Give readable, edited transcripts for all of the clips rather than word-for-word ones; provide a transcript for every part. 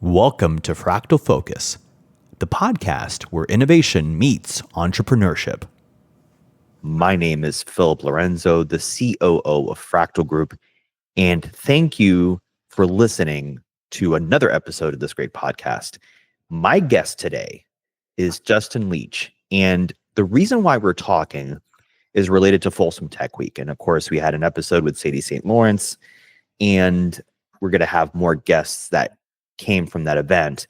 Welcome to Fractal Focus, the podcast where innovation meets entrepreneurship. My name is Philip Lorenzo, the COO of Fractal Group, and thank you for listening to another episode of this great podcast. My guest today is Justin Leach, and the reason why we're talking is related to Folsom Tech Week. And of course, we had an episode with Sadie St. Lawrence, and we're going to have more guests that came from that event.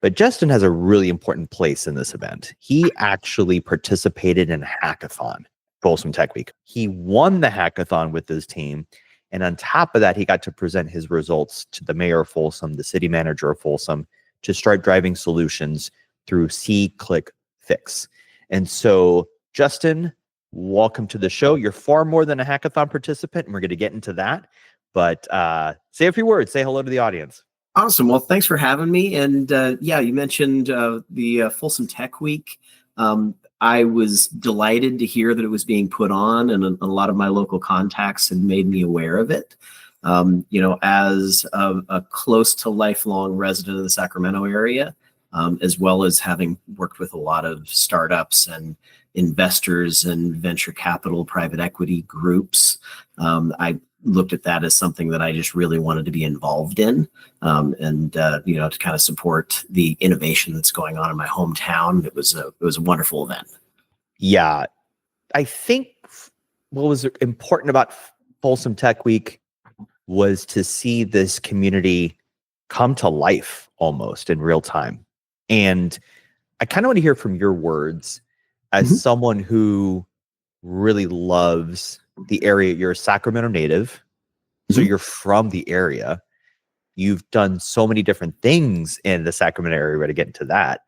But Justin has a really important place in this event. He actually participated in a hackathon, Folsom Tech Week. He won the hackathon with his team. And on top of that, he got to present his results to the mayor of Folsom, the city manager of Folsom, to start driving solutions through See-Click Fix. And so, Justin, welcome to the show. You're far more than a hackathon participant, and we're going to get into that. But say a few words. Say hello to the audience. Awesome. Well, thanks for having me. And you mentioned the Folsom Tech Week. I was delighted to hear that it was being put on, and a lot of my local contacts had made me aware of it. As a close to lifelong resident of the Sacramento area, as well as having worked with a lot of startups and investors and venture capital, private equity groups, I looked at that as something that I just really wanted to be involved in, to kind of support the innovation that's going on in my hometown. It was a wonderful event. Yeah, I think what was important about Folsom Tech Week was to see this community come to life almost in real time. And I kind of want to hear from your words as someone who really loves the area. You're a Sacramento native, so you're from the area. You've done so many different things in the Sacramento area to get into that.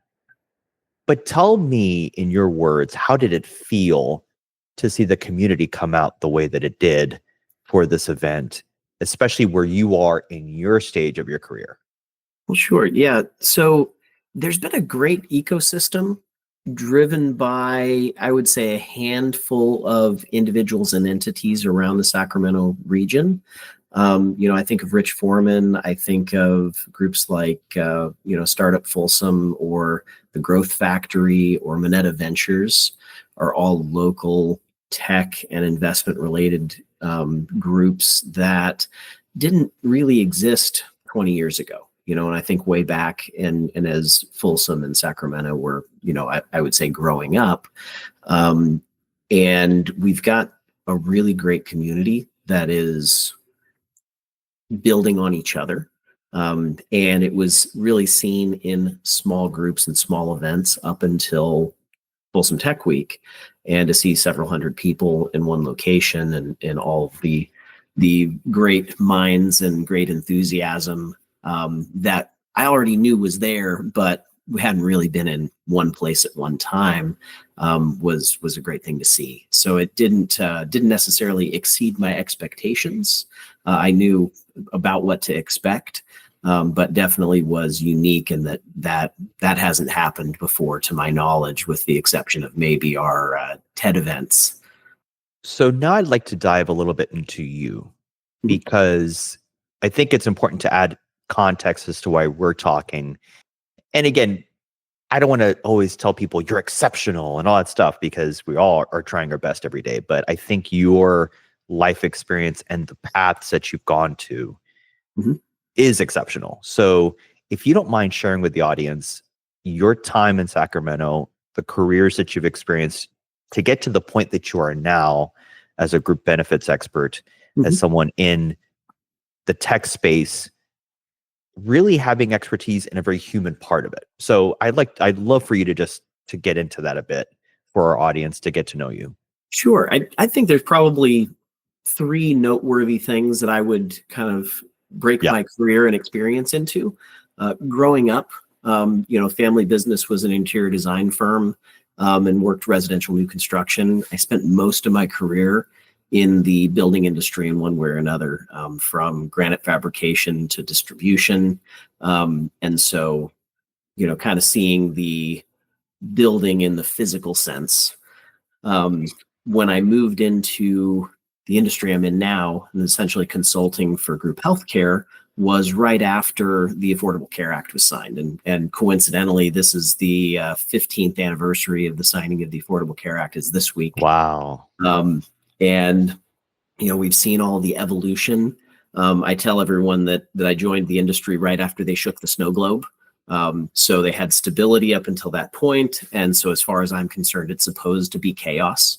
But tell me in your words, how did it feel to see the community come out the way that it did for this event, especially where you are in your stage of your career? Well, sure. Yeah. So there's been a great ecosystem driven by, I would say, a handful of individuals and entities around the Sacramento region. I think of Rich Foreman. I think of groups like, Startup Folsom or the Growth Factory or Moneta Ventures are all local tech and investment related groups that didn't really exist 20 years ago. And I think way back and as Folsom and Sacramento were, I would say growing up, and we've got a really great community that is building on each other. And it was really seen in small groups and small events up until Folsom Tech Week, and to see several hundred people in one location and all of the great minds and great enthusiasm that I already knew was there, but we hadn't really been in one place at one time, was a great thing to see. So it didn't necessarily exceed my expectations. I knew about what to expect, but definitely was unique in that hasn't happened before, to my knowledge, with the exception of maybe our TED events. So now I'd like to dive a little bit into you, because I think it's important to add context as to why we're talking. And again, I don't want to always tell people you're exceptional and all that stuff, because we all are trying our best every day. But I think your life experience and the paths that you've gone to is exceptional. So if you don't mind sharing with the audience your time in Sacramento, the careers that you've experienced to get to the point that you are now as a group benefits expert, as someone in the tech space, really having expertise in a very human part of it. So I'd love for you to get into that a bit for our audience to get to know you. Sure. I think there's probably three noteworthy things that I would kind of break my career and experience into. Growing up, family business was an interior design firm, and worked residential new construction. I spent most of my career in the building industry in one way or another, from granite fabrication to distribution. And so, kind of seeing the building in the physical sense. When I moved into the industry I'm in now, and essentially consulting for group healthcare, was right after the Affordable Care Act was signed. And coincidentally, this is the 15th anniversary of the signing of the Affordable Care Act is this week. Wow. And, we've seen all the evolution. I tell everyone that I joined the industry right after they shook the snow globe. So they had stability up until that point. And so as far as I'm concerned, it's supposed to be chaos.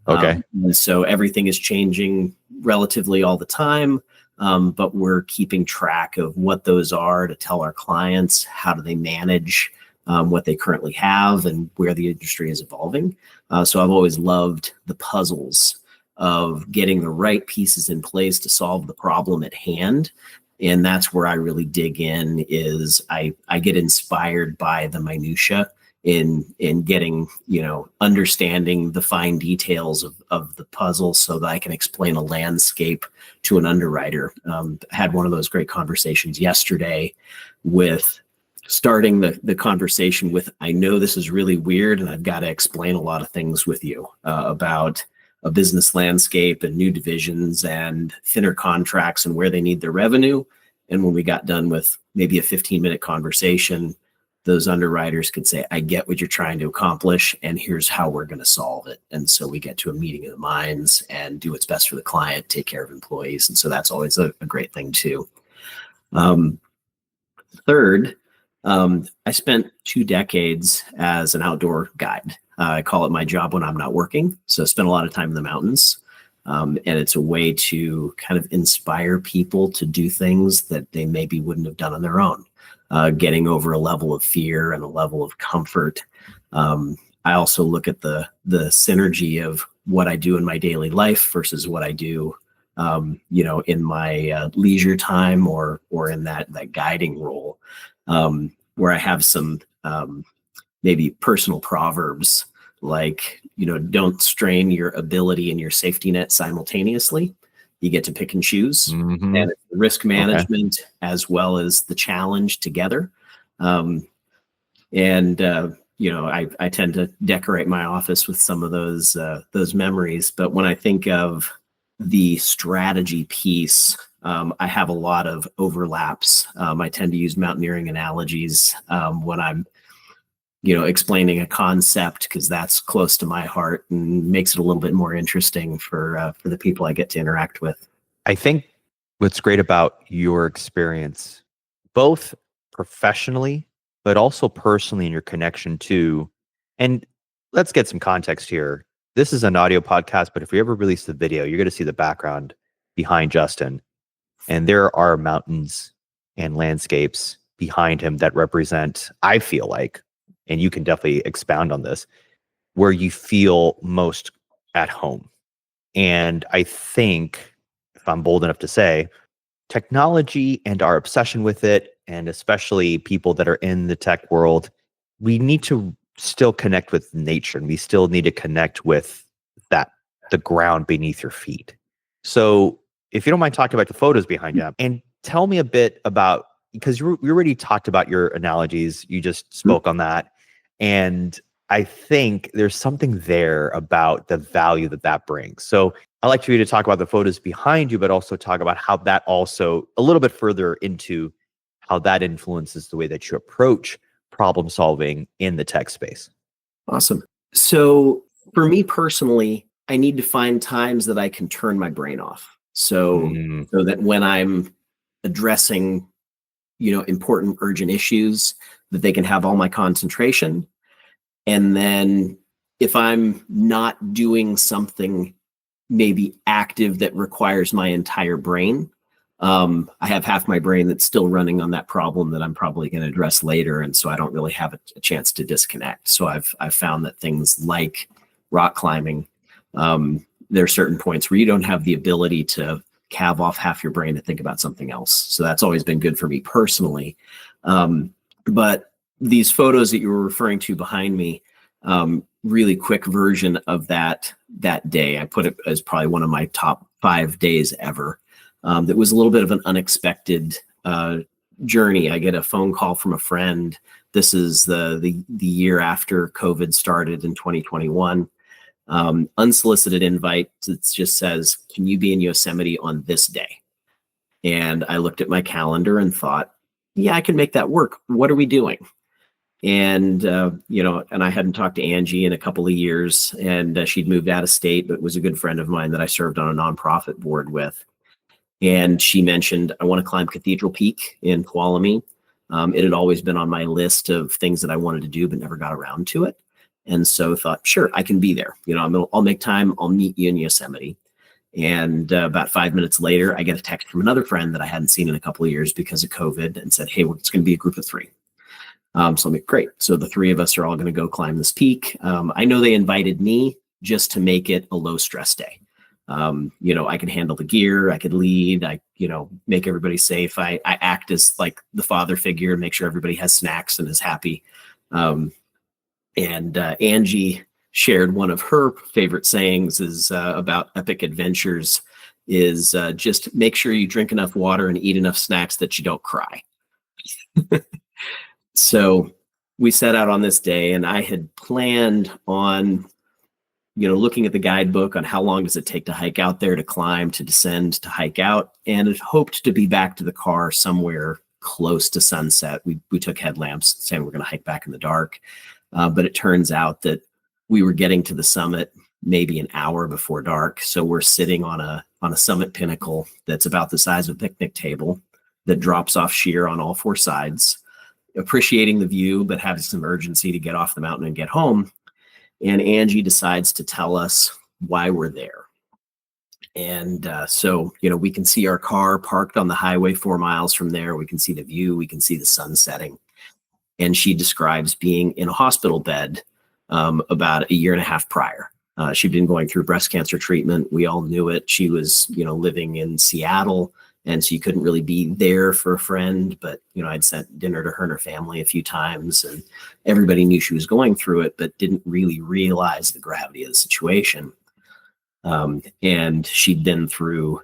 Okay. And so everything is changing relatively all the time. But we're keeping track of what those are to tell our clients how do they manage what they currently have and where the industry is evolving. So I've always loved the puzzles of getting the right pieces in place to solve the problem at hand. And that's where I really dig in is I get inspired by the minutia in getting, understanding the fine details of the puzzle so that I can explain a landscape to an underwriter. Had one of those great conversations yesterday with starting the conversation with, I know this is really weird and I've got to explain a lot of things with you about a business landscape and new divisions and thinner contracts and where they need their revenue. And when we got done with maybe a 15-minute conversation, those underwriters could say, I get what you're trying to accomplish, and here's how we're going to solve it. And so we get to a meeting of the minds and do what's best for the client, take care of employees. And so that's always a great thing too. Third, I spent 2 decades as an outdoor guide. I call it my job when I'm not working. So I spent a lot of time in the mountains. And it's a way to kind of inspire people to do things that they maybe wouldn't have done on their own. Getting over a level of fear and a level of comfort. I also look at the synergy of what I do in my daily life versus what I do, in my leisure time or in that guiding role, where I have some maybe personal proverbs like, don't strain your ability and your safety net simultaneously. You get to pick and choose, Mm-hmm. and risk management as well as the challenge together. I tend to decorate my office with some of those memories. But when I think of the strategy piece, I have a lot of overlaps. I tend to use mountaineering analogies when I'm explaining a concept because that's close to my heart and makes it a little bit more interesting for the people I get to interact with. I think what's great about your experience, both professionally, but also personally in your connection to, and let's get some context here. This is an audio podcast, but if we ever release the video, you're going to see the background behind Justin. And there are mountains and landscapes behind him that represent, I feel like, and you can definitely expound on this, where you feel most at home. And I think, if I'm bold enough to say, technology and our obsession with it, and especially people that are in the tech world, we need to still connect with nature, and we still need to connect with the ground beneath your feet. So if you don't mind talking about the photos behind you, and tell me a bit about, because you already talked about your analogies, you just spoke on that. And I think there's something there about the value that brings. So I'd like for you to talk about the photos behind you, but also talk about how that also, a little bit further into how that influences the way that you approach problem solving in the tech space. Awesome. So for me personally, I need to find times that I can turn my brain off. So that when I'm addressing, important urgent issues, that they can have all my concentration. And then if I'm not doing something maybe active that requires my entire brain, I have half my brain that's still running on that problem that I'm probably going to address later. And so I don't really have a chance to disconnect. So I've found that things like rock climbing, there are certain points where you don't have the ability to calve off half your brain to think about something else. So that's always been good for me personally. But these photos that you were referring to behind me, really quick version of that day. I put it as probably one of my top 5 days ever. That was a little bit of an unexpected journey. I get a phone call from a friend. This is the year after COVID started in 2021. Unsolicited invite. It just says, can you be in Yosemite on this day? And I looked at my calendar and thought, yeah, I can make that work. What are we doing? And, and I hadn't talked to Angie in a couple of years, and she'd moved out of state, but was a good friend of mine that I served on a nonprofit board with. And she mentioned, I want to climb Cathedral Peak in Tuolumne. It had always been on my list of things that I wanted to do, but never got around to it. And so thought, sure, I can be there. I'll make time. I'll meet you in Yosemite. And about 5 minutes later, I get a text from another friend that I hadn't seen in a couple of years because of COVID, and said, hey, it's going to be a group of 3. So I'm like, great. So the 3 of us are all going to go climb this peak. I know they invited me just to make it a low stress day. I could handle the gear, I could lead, make everybody safe. I act as like the father figure, make sure everybody has snacks and is happy. And Angie shared one of her favorite sayings is about epic adventures is just make sure you drink enough water and eat enough snacks that you don't cry. So we set out on this day, and I had planned on, looking at the guidebook on how long does it take to hike out there, to climb, to descend, to hike out, and had hoped to be back to the car somewhere close to sunset. We took headlamps saying we're going to hike back in the dark. But it turns out that we were getting to the summit maybe an hour before dark. So we're sitting on a summit pinnacle that's about the size of a picnic table that drops off sheer on all 4 sides, appreciating the view, but having some urgency to get off the mountain and get home. And Angie decides to tell us why we're there. And so we can see our car parked on the highway 4 miles from there. We can see the view. We can see the sun setting. And she describes being in a hospital bed about a year and a half prior. She'd been going through breast cancer treatment. We all knew it. She was, living in Seattle, and so you couldn't really be there for a friend. But, I'd sent dinner to her and her family a few times, and everybody knew she was going through it, but didn't really realize the gravity of the situation. And she'd been through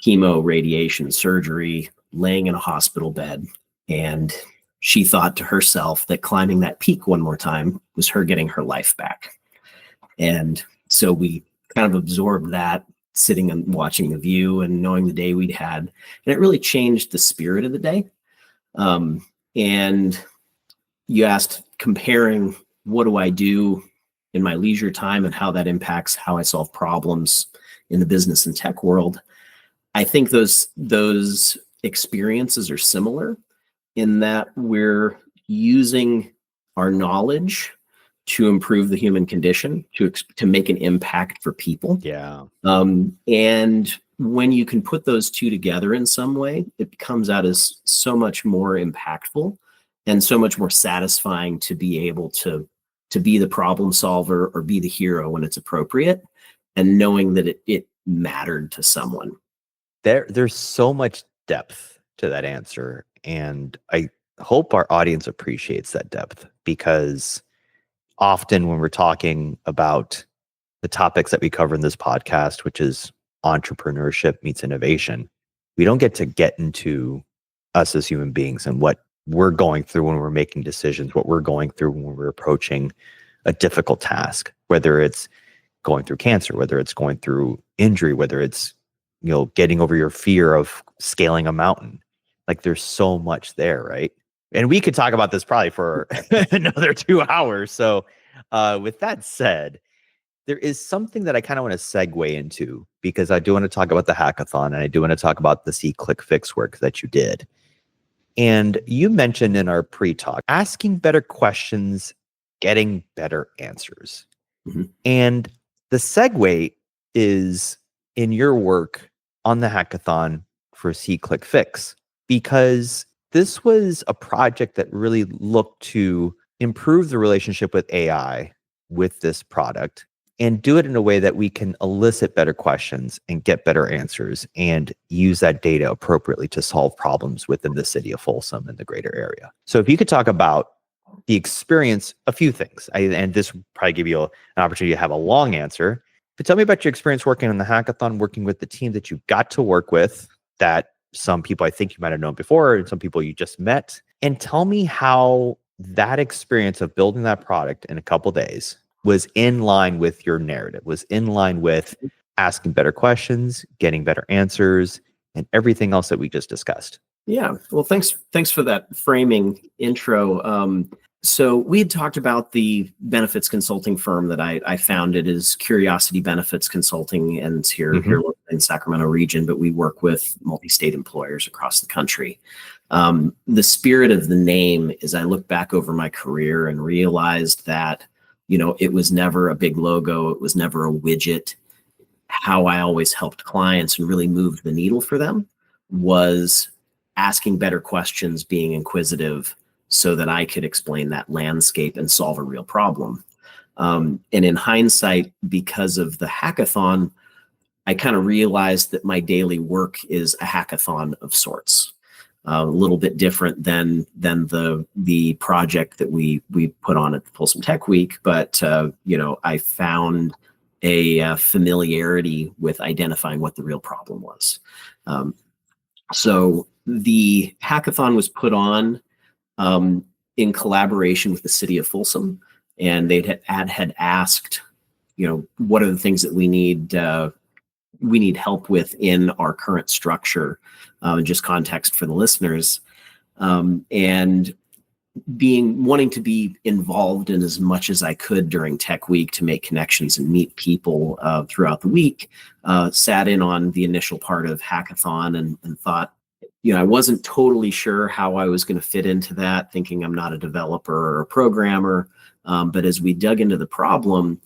chemo, radiation, surgery, laying in a hospital bed, and she thought to herself that climbing that peak one more time was her getting her life back. And so we kind of absorbed that, sitting and watching the view and knowing the day we'd had. And it really changed the spirit of the day. And you asked, comparing what do I do in my leisure time and how that impacts how I solve problems in the business and tech world. I think those experiences are similar in that we're using our knowledge to improve the human condition, to make an impact for people. Yeah. And when you can put those two together in some way, it comes out as so much more impactful and so much more satisfying to be able to be the problem solver or be the hero when it's appropriate, and knowing that it mattered to someone. There's so much depth to that answer. And I hope our audience appreciates that depth, because often when we're talking about the topics that we cover in this podcast, which is entrepreneurship meets innovation, we don't get into us as human beings and what we're going through when we're making decisions, what we're going through when we're approaching a difficult task, whether it's going through cancer, whether it's going through injury, whether it's, getting over your fear of scaling a mountain. Like, there's so much there, right? And we could talk about this probably for another 2 hours. So with that said, there is something that I kind of want to segue into, because I do want to talk about the hackathon, and I do want to talk about the See Click Fix work that you did. And you mentioned in our pre-talk, asking better questions, getting better answers. Mm-hmm. And the segue is in your work on the hackathon for See Click Fix, because this was a project that really looked to improve the relationship with AI with this product, and do it in a way that we can elicit better questions and get better answers and use that data appropriately to solve problems within the city of Folsom and the greater area. So if you could talk about the experience, a few things, and this will probably give you an opportunity to have a long answer, but tell me about your experience working on the hackathon, working with the team that you got to work with, that some people I think you might have known before and some people you just met, and tell me how that experience of building that product in a couple days was in line with your narrative, was in line with asking better questions, getting better answers, and everything else that we just discussed. Yeah. Well, thanks for that framing intro. So we had talked about the benefits consulting firm that I founded is Curiosity Benefits Consulting, and it's here in Sacramento region, but we work with multi-state employers across the country. The spirit of the name is I look back over my career and realized that, it was never a big logo. It was never a widget. How I always helped clients and really moved the needle for them was asking better questions, being inquisitive, so that I could explain that landscape and solve a real problem. And in hindsight, because of the hackathon, I kind of realized that my daily work is a hackathon of sorts. A little bit different than the project that we put on at the Folsom Tech Week, but I found a familiarity with identifying what the real problem was. So the hackathon was put on in collaboration with the city of Folsom, and they had asked, what are the things that we need help with in our current structure, just context for the listeners, and wanting to be involved in as much as I could during Tech Week to make connections and meet people throughout the week, sat in on the initial part of hackathon and thought, I wasn't totally sure how I was going to fit into that, thinking I'm not a developer or a programmer. But as we dug into the problem,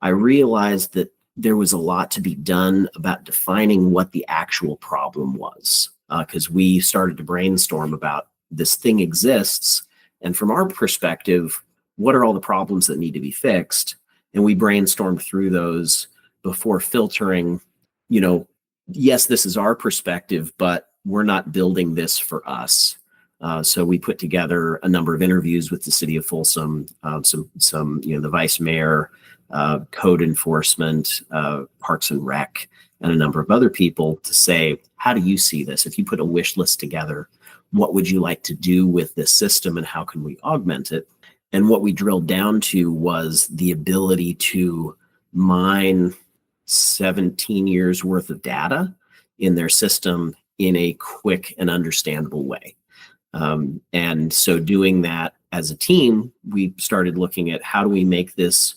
I realized that there was a lot to be done about defining what the actual problem was, because we started to brainstorm about this thing exists. And from our perspective, what are all the problems that need to be fixed? And we brainstormed through those before filtering, yes, this is our perspective, but we're not building this for us. So we put together a number of interviews with the city of Folsom, some the vice mayor, code enforcement, Parks and Rec, and a number of other people to say, how do you see this? If you put a wish list together, what would you like to do with this system and how can we augment it? And what we drilled down to was the ability to mine 17 years worth of data in their system in a quick and understandable way. And so doing that as a team, we started looking at how do we make this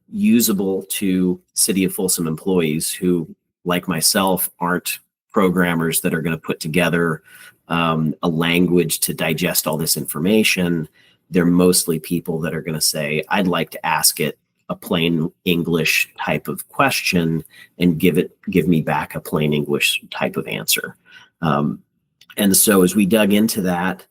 usable to City of Folsom employees who, like myself, aren't programmers that are going to put together a language to digest all this information. They're mostly people that are going to say, I'd like to ask it a plain English type of question and give me back a plain English type of answer. And so as we dug into that,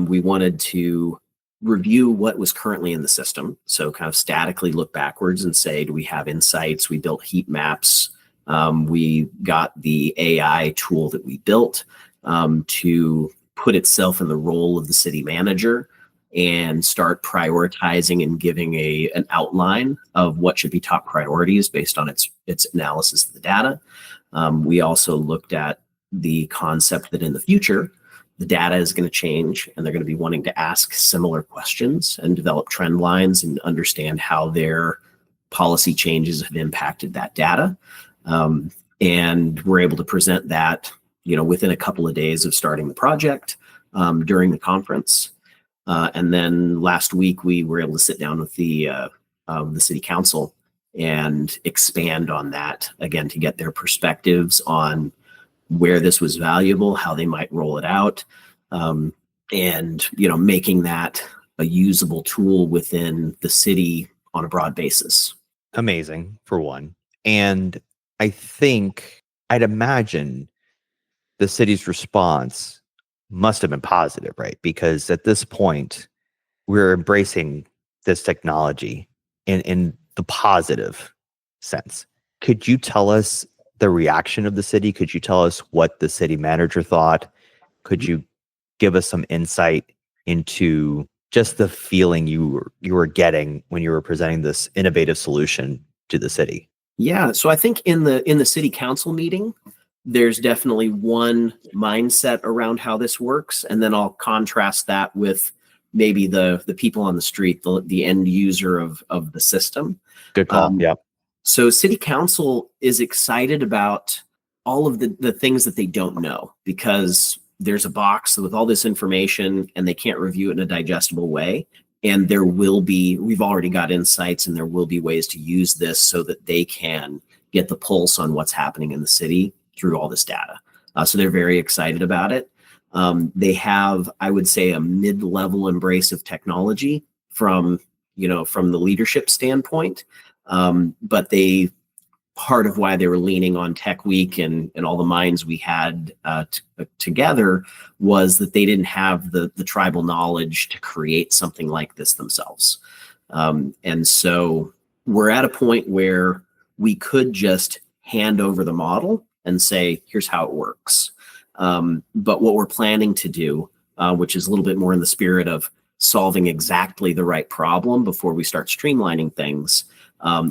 we wanted to review what was currently in the system. So kind of statically look backwards and say, do we have insights? We built heat maps. We got the AI tool that we built to put itself in the role of the city manager and start prioritizing and giving an outline of what should be top priorities based on its analysis of the data. We also looked at the concept that in the future, the data is going to change and they're going to be wanting to ask similar questions and develop trend lines and understand how their policy changes have impacted that data. And we're able to present that, within a couple of days of starting the project during the conference. And then last week, we were able to sit down with the city council and expand on that again to get their perspectives on where this was valuable, how they might roll it out, and making that a usable tool within the city on a broad basis. Amazing, for one. And I'd imagine the city's response must have been positive, right? Because at this point, we're embracing this technology in the positive sense. Could you tell us the reaction of the city? Could you tell us what the city manager thought? Could you give us some insight into just the feeling you were getting when you were presenting this innovative solution to the city? Yeah, so I think in the city council meeting, there's definitely one mindset around how this works, and then I'll contrast that with maybe the people on the street, the end user of the system. Good call. Yeah. So city council is excited about all of the things that they don't know, because there's a box with all this information and they can't review it in a digestible way. And we've already got insights, and there will be ways to use this so that they can get the pulse on what's happening in the city through all this data. So they're very excited about it. They have, I would say, a mid-level embrace of technology from the leadership standpoint. But part of why they were leaning on Tech Week and all the minds we had together was that they didn't have the tribal knowledge to create something like this themselves. And so we're at a point where we could just hand over the model and say, here's how it works. But what we're planning to do, which is a little bit more in the spirit of solving exactly the right problem before we start streamlining things,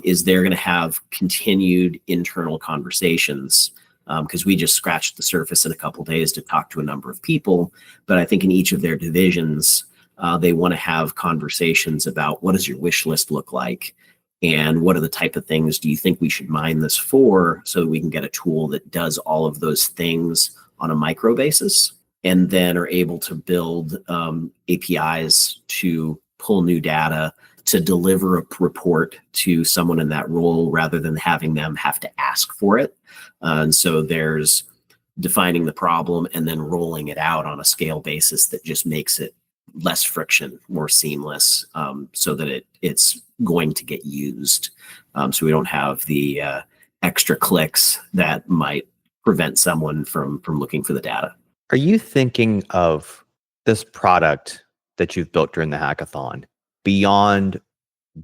is they're going to have continued internal conversations, because we just scratched the surface in a couple of days to talk to a number of people. But I think in each of their divisions, they want to have conversations about, what does your wish list look like? And what are the type of things do you think we should mine this for, so that we can get a tool that does all of those things on a micro basis, and then are able to build APIs to pull new data, to deliver a report to someone in that role rather than having them have to ask for it. And so there's defining the problem and then rolling it out on a scale basis that just makes it less friction, more seamless, so that it's going to get used. So we don't have the extra clicks that might prevent someone from looking for the data. Are you thinking of this product that you've built during the hackathon beyond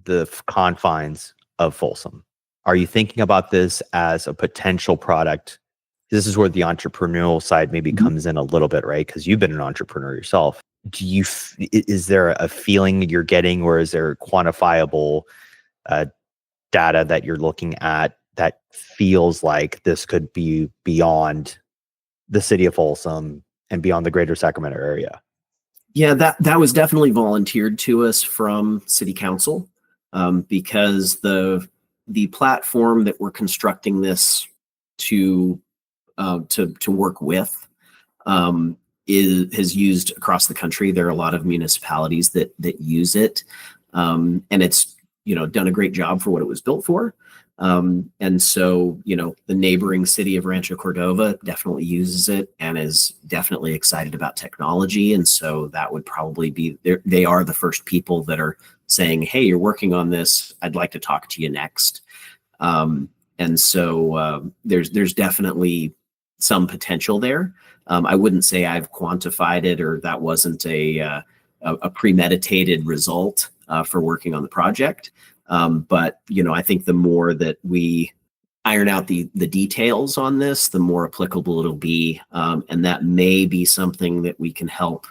the confines of Folsom? Are you thinking about this as a potential product? This is where the entrepreneurial side maybe comes in a little bit, right? Because you've been an entrepreneur yourself. Is there a feeling you're getting, or is there quantifiable data that you're looking at that feels like this could be beyond the city of Folsom and beyond the greater Sacramento area? Yeah, that was definitely volunteered to us from City Council, because the platform that we're constructing this to work with is used across the country. There are a lot of municipalities that use it, and it's done a great job for what it was built for. And so, the neighboring city of Rancho Cordova definitely uses it and is definitely excited about technology. And so that would probably be, they are the first people that are saying, hey, you're working on this, I'd like to talk to you next. And so there's definitely some potential there. I wouldn't say I've quantified it, or that wasn't a premeditated result for working on the project. But I think the more that we iron out the details on this, the more applicable it'll be. And that may be something that we can help,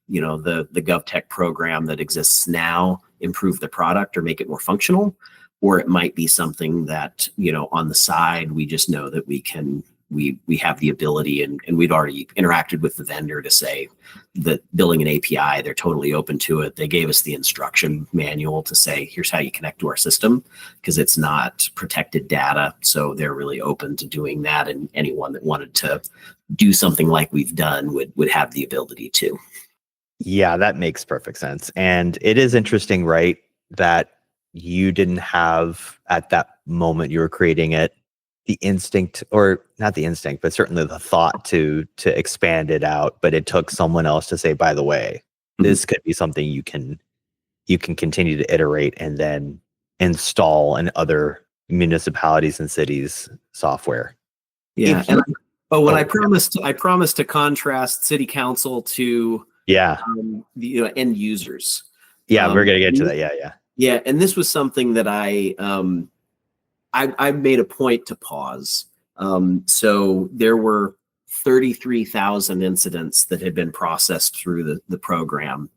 the GovTech program that exists now improve the product or make it more functional. Or it might be something that, on the side, we just know that we have the ability, and we've already interacted with the vendor to say that building an API, they're totally open to it. They gave us the instruction manual to say, here's how you connect to our system, because it's not protected data. So they're really open to doing that. And anyone that wanted to do something like we've done would have the ability to. Yeah, that makes perfect sense. And it is interesting, right, that you didn't have, at that moment you were creating it, the instinct, or not the instinct, but certainly the thought to expand it out. But it took someone else to say, by the way, this could be something you can continue to iterate and then install in other municipalities and cities software. Yeah. I promised to contrast City Council to the end users. Yeah, we're gonna get to that. Yeah, and this was something that I made a point to pause. So there were 33,000 incidents that had been processed through the program.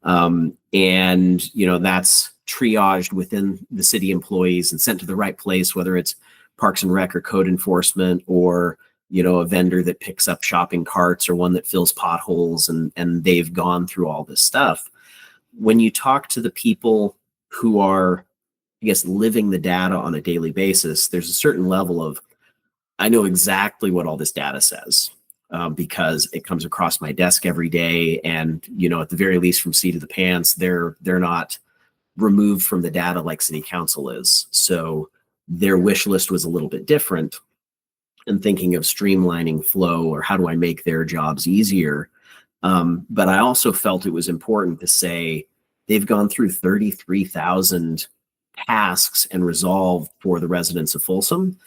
And, that's triaged within the city employees and sent to the right place, whether it's Parks and Rec or code enforcement, or, a vendor that picks up shopping carts, or one that fills potholes, and they've gone through all this stuff. When you talk to the people who are, I guess, living the data on a daily basis, there's a certain level of, I know exactly what all this data says because it comes across my desk every day. And, at the very least from seat of the pants, they're not removed from the data like city council is. So their wish list was a little bit different, and thinking of streamlining flow or how do I make their jobs easier. But I also felt it was important to say they've gone through 33,000 tasks and resolved for the residents of Folsom.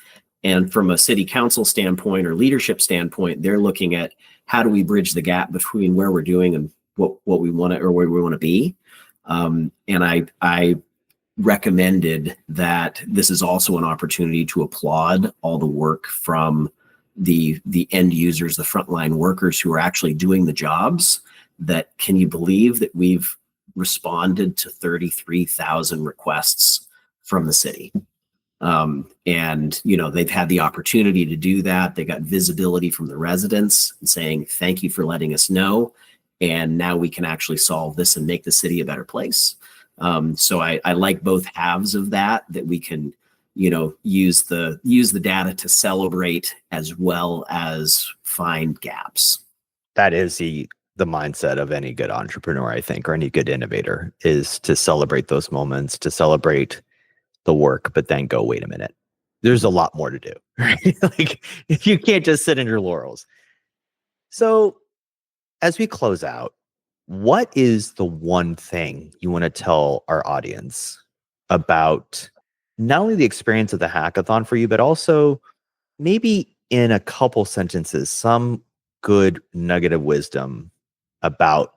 And from a city council standpoint or leadership standpoint, they're looking at how do we bridge the gap between where we're doing and what we want to, or where we want to be. And I recommended that this is also an opportunity to applaud all the work from the end users, the frontline workers who are actually doing the jobs. That, can you believe that we've responded to 33,000 requests from the city? And they've had the opportunity to do that. They got visibility from the residents saying, thank you for letting us know. And now we can actually solve this and make the city a better place. So I like both halves of that we can, use the data to celebrate as well as find gaps. That is the mindset of any good entrepreneur, I think, or any good innovator, is to celebrate those moments, to celebrate the work, but then go, wait a minute, there's a lot more to do, right? Like, you can't just sit in your laurels. So as we close out, what is the one thing you want to tell our audience about not only the experience of the hackathon for you, but also maybe in a couple sentences, some good nugget of wisdom about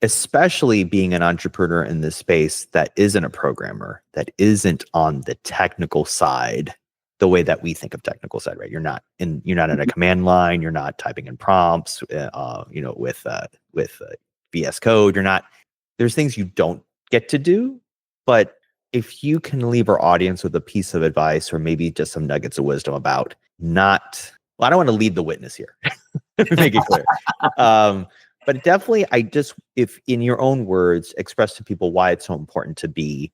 especially being an entrepreneur in this space that isn't a programmer, that isn't on the technical side, the way that we think of technical side, right? You're not in a command line. You're not typing in prompts, with VS Code. There's things you don't get to do, but if you can leave our audience with a piece of advice or maybe just some nuggets of wisdom about I don't want to lead the witness here, make it clear. But definitely, if in your own words, express to people why it's so important to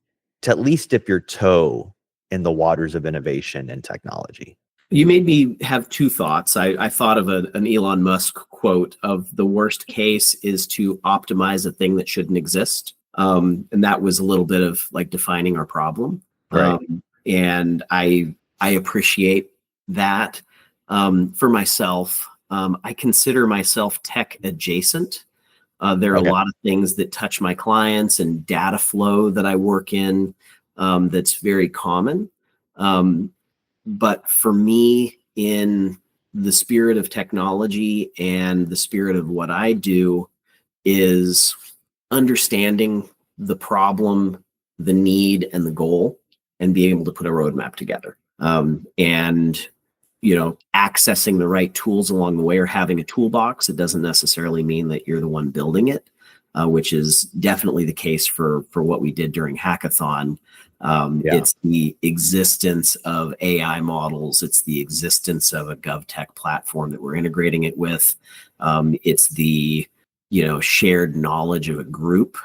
at least dip your toe in the waters of innovation and technology. You made me have two thoughts. I thought of an Elon Musk quote of the worst case is to optimize a thing that shouldn't exist. And that was a little bit of like defining our problem. Right. And I appreciate that. For myself, I consider myself tech adjacent. There are a lot of things that touch my clients and data flow that I work in that's very common. But for me, in the spirit of technology and the spirit of what I do, is understanding the problem, the need, and the goal, and being able to put a roadmap together. And accessing the right tools along the way, or having a toolbox. It doesn't necessarily mean that you're the one building it, which is definitely the case for what we did during Hackathon. It's the existence of AI models. It's the existence of a GovTech platform that we're integrating it with. It's the shared knowledge of a group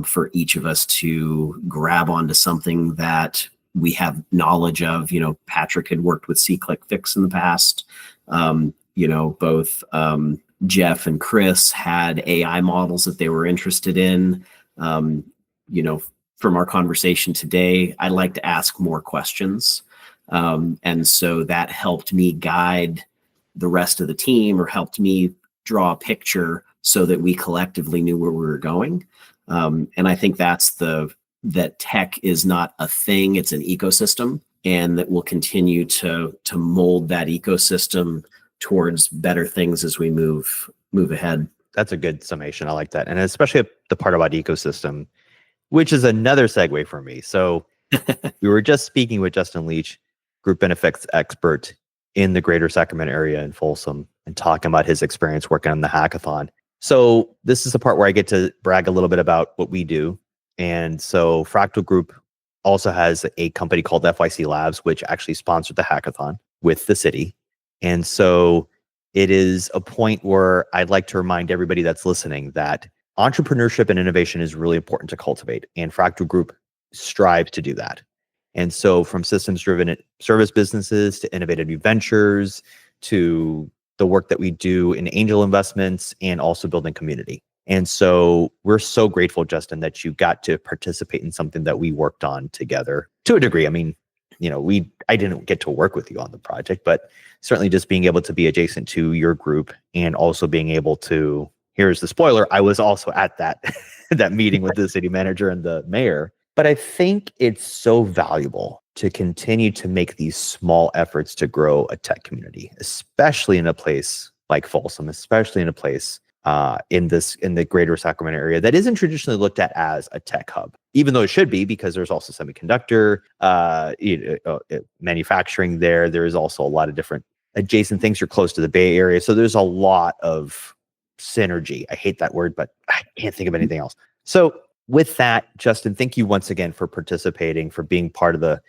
for each of us to grab onto something that we have knowledge of. Patrick had worked with C-Click-Fix in the past. Both Jeff and Chris had AI models that they were interested in. From our conversation today, I like to ask more questions. And so that helped me guide the rest of the team, or helped me draw a picture so that we collectively knew where we were going. And I think that tech is not a thing, it's an ecosystem, and that we'll continue to mold that ecosystem towards better things as we move ahead. That's a good summation. I like that. And especially the part about ecosystem, which is another segue for me. So we were just speaking with Justin Leach, group benefits expert in the greater Sacramento area in Folsom, and talking about his experience working on the hackathon. So this is the part where I get to brag a little bit about what we do. And so Fractal Group also has a company called FYC Labs, which actually sponsored the hackathon with the city. And so it is a point where I'd like to remind everybody that's listening that entrepreneurship and innovation is really important to cultivate. And Fractal Group strives to do that. And so from systems-driven service businesses to innovative new ventures to the work that we do in angel investments and also building community. And so we're so grateful, Justin, that you got to participate in something that we worked on together to a degree. I mean, I didn't get to work with you on the project, but certainly just being able to be adjacent to your group and also being able to, here's the spoiler, I was also at that that meeting with the city manager and the mayor. But I think it's so valuable to continue to make these small efforts to grow a tech community, especially in a place like Folsom, especially in a place in the greater Sacramento area that isn't traditionally looked at as a tech hub, even though it should be, because there's also semiconductor manufacturing there. There is also a lot of different adjacent things. You're close to the Bay Area, so there's a lot of synergy. I hate that word, but I can't think of anything else. So with that, Justin, thank you once again for participating, for being part of the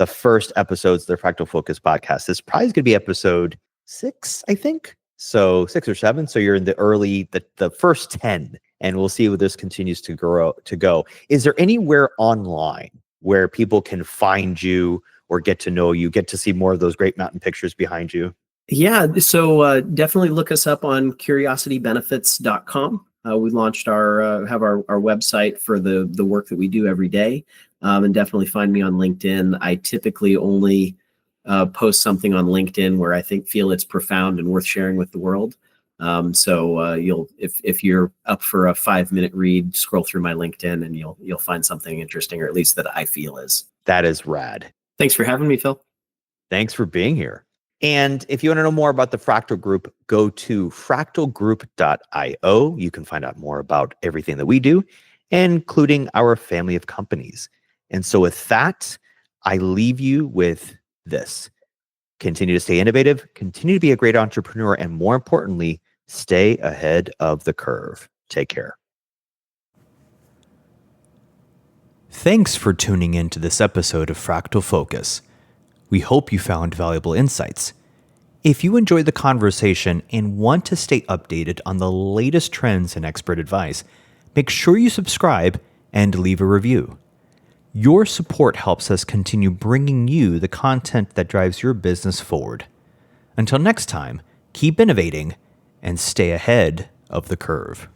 first episodes of the Fractal Focus podcast. This probably is going to be episode 6, I think. So 6 or 7. So you're in the first 10, and we'll see where this continues to go. Is there anywhere online where people can find you or get to know you, get to see more of those great mountain pictures behind you? Yeah, so definitely look us up on curiositybenefits.com. We launched have our website for the work that we do every day, and definitely find me on LinkedIn. I typically only post something on LinkedIn where I feel it's profound and worth sharing with the world. So if you're up for a 5-minute read, scroll through my LinkedIn and you'll find something interesting, or at least that I feel is. That is rad. Thanks for having me, Phil. Thanks for being here. And if you want to know more about the Fractal Group, go to fractalgroup.io. You can find out more about everything that we do, including our family of companies. And so with that, I leave you with this. Continue to stay innovative, continue to be a great entrepreneur, and more importantly, stay ahead of the curve. Take care. Thanks for tuning in to this episode of Fractal Focus. We hope you found valuable insights. If you enjoyed the conversation and want to stay updated on the latest trends and expert advice, make sure you subscribe and leave a review. Your support helps us continue bringing you the content that drives your business forward. Until next time, keep innovating and stay ahead of the curve.